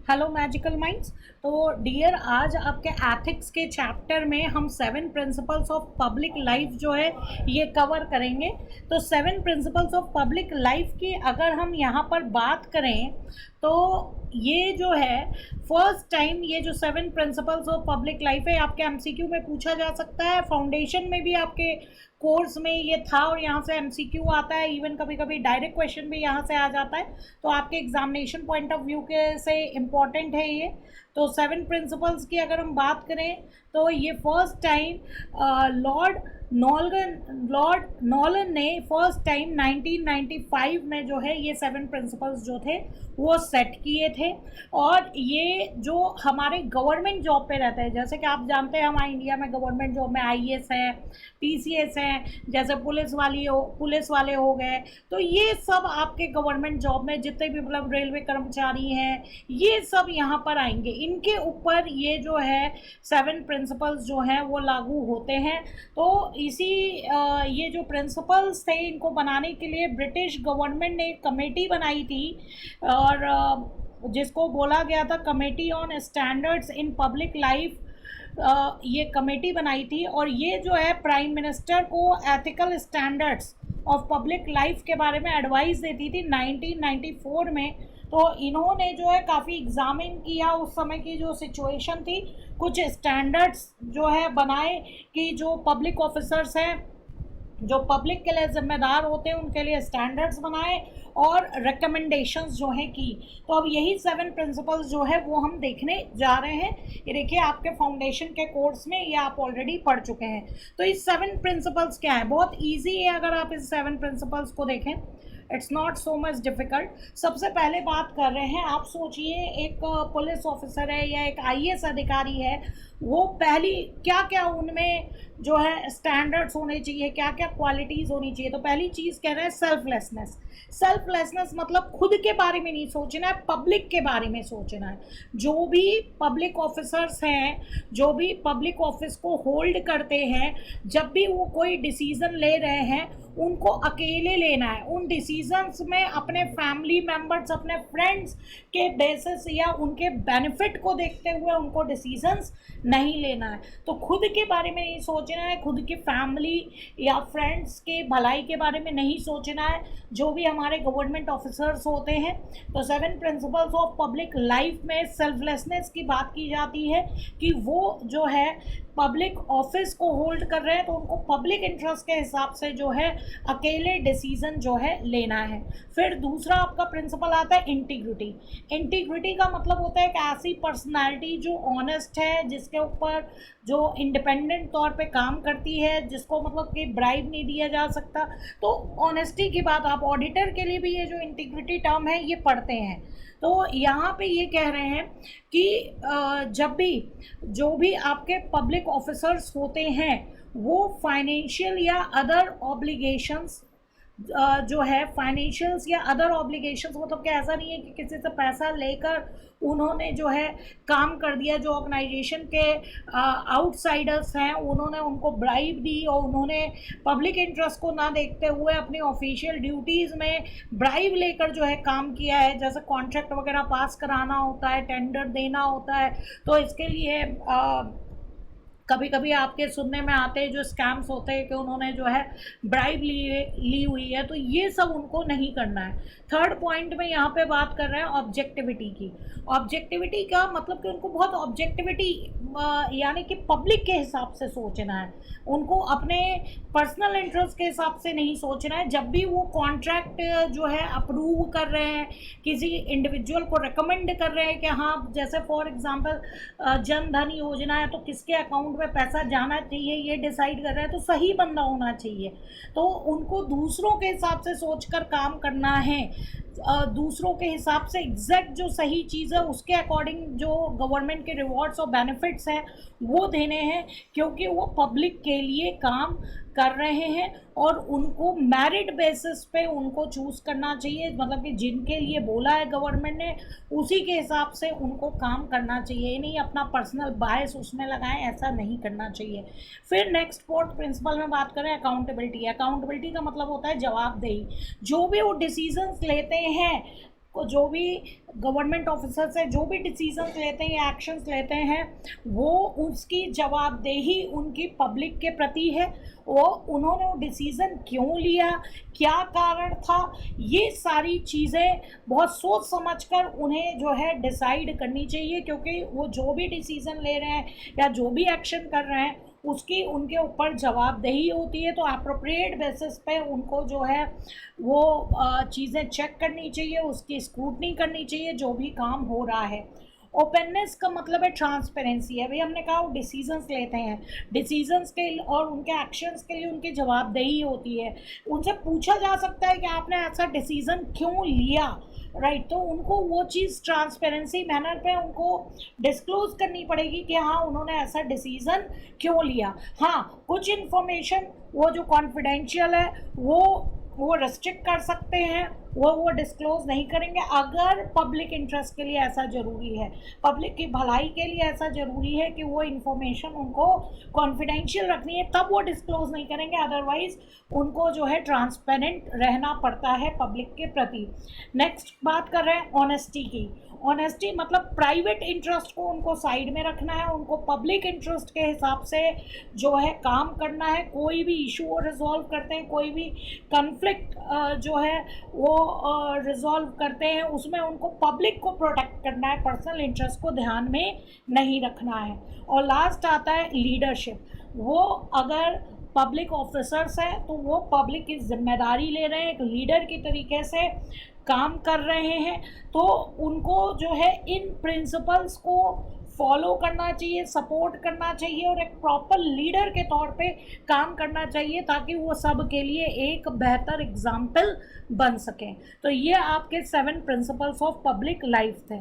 Hello magical minds. तो dear, आज आपके एथिक्स के चैप्टर में हम 7 प्रिंसिपल्स ऑफ पब्लिक लाइफ जो है ये कवर करेंगे। तो 7 प्रिंसिपल्स ऑफ पब्लिक लाइफ की अगर हम यहाँ पर बात करें तो ये जो है फर्स्ट टाइम ये जो 7 प्रिंसिपल्स ऑफ पब्लिक लाइफ है आपके एमसीक्यू में पूछा जा सकता है। फाउंडेशन में भी आपके कोर्स में ये था और यहाँ से एमसीक्यू आता है, इवन कभी कभी डायरेक्ट क्वेश्चन भी यहाँ से आ जाता है। तो आपके एग्जामिनेशन पॉइंट ऑफ व्यू के से इम्पॉर्टेंट है ये। तो 7 प्रिंसिपल्स की अगर हम बात करें तो ये फर्स्ट टाइम लॉर्ड नॉलन ने फर्स्ट टाइम 1995 में जो है ये 7 प्रिंसिपल्स जो थे वो सेट किए थे। और ये जो हमारे गवर्नमेंट जॉब पे रहते हैं, जैसे कि आप जानते हैं हमारे इंडिया में गवर्नमेंट जॉब में आईएएस है, पीसीएस हैं, जैसे पुलिस वाले हो गए। तो ये सब आपके गवर्नमेंट जॉब में जितने भी मतलब रेलवे कर्मचारी हैं ये सब यहाँ पर आएंगे। इनके ऊपर ये जो है 7 प्रिंसिपल्स जो हैं वो लागू होते हैं। तो ये जो प्रिंसिपल्स थे इनको बनाने के लिए ब्रिटिश गवर्नमेंट ने एक कमेटी बनाई थी और जिसको बोला गया था committee on standards in public life. ये कमेटी बनाई थी और ये जो है प्राइम मिनिस्टर को ethical standards of public life के बारे में एडवाइस देती थी 1994 में। तो इन्होंने जो है काफ़ी एग्जामिन किया उस समय की जो सिचुएशन थी, कुछ स्टैंडर्ड्स जो है बनाए कि जो पब्लिक ऑफिसर्स हैं जो पब्लिक के लिए जिम्मेदार होते हैं उनके लिए स्टैंडर्ड्स बनाए और रिकमेंडेशंस जो हैं की। तो अब यही 7 प्रिंसिपल्स जो है वो हम देखने जा रहे हैं। ये देखिए आपके फाउंडेशन के कोर्स में ये आप ऑलरेडी पढ़ चुके हैं। तो इस 7 प्रिंसिपल्स क्या है, बहुत ईजी है अगर आप इस 7 प्रिंसिपल्स को देखें, it's not so much difficult. सबसे पहले बात कर रहे हैं, आप सोचिए एक पुलिस ऑफिसर है या एक आईएएस अधिकारी है, वो पहली क्या क्या उनमें जो है स्टैंडर्ड्स होने चाहिए, क्या क्या क्वालिटीज़ होनी चाहिए। तो पहली चीज़ कह रहे हैं सेल्फलेसनेस। सेल्फलेसनेस मतलब खुद के बारे में नहीं सोचना है, पब्लिक के बारे में सोचना है। जो भी पब्लिक ऑफिसर्स हैं, जो भी पब्लिक ऑफिस को होल्ड करते हैं, जब भी वो कोई डिसीज़न ले रहे हैं उनको अकेले लेना है। उन डिसीजंस में अपने फैमिली मेम्बर्स, अपने फ्रेंड्स के बेसिस या उनके बेनिफिट को देखते हुए उनको डिसीजंस नहीं लेना है। तो खुद के बारे में नहीं सोचना है, खुद की फैमिली या फ्रेंड्स के भलाई के बारे में नहीं सोचना है, जो भी हमारे गवर्नमेंट ऑफिसर्स होते हैं। तो 7 प्रिंसिपल्स ऑफ पब्लिक लाइफ में सेल्फलेसनेस की बात की जाती है कि वो जो है पब्लिक ऑफिस को होल्ड कर रहे हैं तो उनको पब्लिक इंटरेस्ट के हिसाब से जो है अकेले डिसीजन जो है लेना है। फिर दूसरा आपका प्रिंसिपल आता है इंटीग्रिटी। इंटीग्रिटी का मतलब होता है एक ऐसी पर्सनालिटी जो ऑनेस्ट है, जिसके ऊपर जो इंडिपेंडेंट तौर पे काम करती है, जिसको मतलब कि ब्राइब नहीं दिया जा सकता। तो ऑनेस्टी की बात आप ऑडिटर के लिए भी ये जो इंटीग्रिटी टर्म है ये पढ़ते हैं। तो यहाँ पे ये कह रहे हैं कि जब भी जो भी आपके पब्लिक ऑफिसर्स होते हैं वो फाइनेंशियल या अदर ऑब्लिगेशंस जो है फाइनेंशियल्स या अदर ऑब्लिगेशंस, मतलब कि ऐसा नहीं है कि किसी से पैसा लेकर उन्होंने जो है काम कर दिया। जो ऑर्गेनाइजेशन के आउटसाइडर्स हैं उन्होंने उनको ब्राइब दी और उन्होंने पब्लिक इंटरेस्ट को ना देखते हुए अपनी ऑफिशियल ड्यूटीज़ में ब्राइब लेकर जो है काम किया है, जैसे कॉन्ट्रैक्ट वगैरह पास कराना होता है, टेंडर देना होता है। तो इसके लिए कभी कभी आपके सुनने में आते हैं जो स्कैम्स होते हैं कि उन्होंने जो है ब्राइब ली हुई है, तो ये सब उनको नहीं करना है। थर्ड पॉइंट में यहाँ पे बात कर रहे हैं ऑब्जेक्टिविटी की। ऑब्जेक्टिविटी का मतलब कि उनको बहुत ऑब्जेक्टिविटी यानी कि पब्लिक के हिसाब से सोचना है, उनको अपने पर्सनल इंटरेस्ट के हिसाब से नहीं सोचना है। जब भी वो कॉन्ट्रैक्ट जो है अप्रूव कर रहे हैं, किसी इंडिविजुअल को रिकमेंड कर रहे हैं कि हाँ, जैसे फॉर एग्जांपल जन धन योजना है तो किसके अकाउंट में पैसा जाना चाहिए ये डिसाइड कर रहे हैं, तो सही बंदा होना चाहिए। तो उनको दूसरों के हिसाब से सोचकर काम करना है, दूसरों के हिसाब से एग्जैक्ट जो सही चीज़ है उसके अकॉर्डिंग जो गवर्नमेंट के रिवॉर्ड्स और बेनिफिट्स हैं वो देने हैं, क्योंकि वो पब्लिक के लिए काम कर रहे हैं और उनको मेरिट बेसिस पे उनको चूज़ करना चाहिए। मतलब कि जिनके लिए बोला है गवर्नमेंट ने उसी के हिसाब से उनको काम करना चाहिए, नहीं अपना पर्सनल बायस उसमें लगाएं, ऐसा नहीं करना चाहिए। फिर नेक्स्ट फोर्थ प्रिंसिपल में बात करें अकाउंटेबिलिटी। अकाउंटेबिलिटी का मतलब होता है जवाबदेही। जो भी वो डिसीजंस लेते हैं को जो भी गवर्नमेंट ऑफिसर्स है जो भी डिसीजंस लेते हैं या एक्शंस लेते हैं वो उसकी जवाबदेही उनकी पब्लिक के प्रति है। वो उन्होंने वो डिसीज़न क्यों लिया, क्या कारण था, ये सारी चीज़ें बहुत सोच समझकर उन्हें जो है डिसाइड करनी चाहिए, क्योंकि वो जो भी डिसीज़न ले रहे हैं या जो भी एक्शन कर रहे हैं उसकी उनके ऊपर जवाबदेही होती है। तो अप्रोप्रिएट बेसिस पे उनको जो है वो चीज़ें चेक करनी चाहिए, उसकी स्क्रूटनी करनी चाहिए जो भी काम हो रहा है। ओपननेस का मतलब है ट्रांसपेरेंसी है। भाई हमने कहा वो डिसीजंस लेते हैं, डिसीजंस के और उनके एक्शंस के लिए उनकी जवाबदेही होती है। उनसे पूछा जा सकता है कि आपने ऐसा डिसीजन क्यों लिया, राइट। तो उनको वो चीज़ ट्रांसपेरेंसी मैनर पे उनको डिस्क्लोज करनी पड़ेगी कि हाँ उन्होंने ऐसा डिसीजन क्यों लिया। हाँ, कुछ इन्फॉर्मेशन वो जो कॉन्फिडेंशियल है वो रेस्ट्रिक्ट कर सकते हैं, वो डिस्क्लोज नहीं करेंगे अगर पब्लिक इंटरेस्ट के लिए ऐसा ज़रूरी है, पब्लिक की भलाई के लिए ऐसा ज़रूरी है कि वो इन्फॉर्मेशन उनको कॉन्फिडेंशियल रखनी है, तब वो डिस्क्लोज नहीं करेंगे। अदरवाइज उनको जो है ट्रांसपेरेंट रहना पड़ता है पब्लिक के प्रति। नेक्स्ट बात कर रहे हैं ऑनेस्टी की। ऑनेस्टी मतलब प्राइवेट इंटरेस्ट को उनको साइड में रखना है, उनको पब्लिक इंटरेस्ट के हिसाब से जो है काम करना है। कोई भी इशू वो रिजॉल्व करते हैं, कोई भी कन्फ्लिक्ट जो है वो रिजॉल्व करते हैं, उसमें उनको पब्लिक को प्रोटेक्ट करना है, पर्सनल इंटरेस्ट को ध्यान में नहीं रखना है। और लास्ट आता है लीडरशिप। वो अगर पब्लिक ऑफिसर्स हैं तो वो पब्लिक की जिम्मेदारी ले रहे हैं, एक लीडर की तरीके से काम कर रहे हैं, तो उनको जो है इन प्रिंसिपल्स को फॉलो करना चाहिए, सपोर्ट करना चाहिए और एक प्रॉपर लीडर के तौर पे काम करना चाहिए ताकि वो सब के लिए एक बेहतर एग्जाम्पल बन सकें। तो ये आपके 7 प्रिंसिपल्स ऑफ पब्लिक लाइफ थे।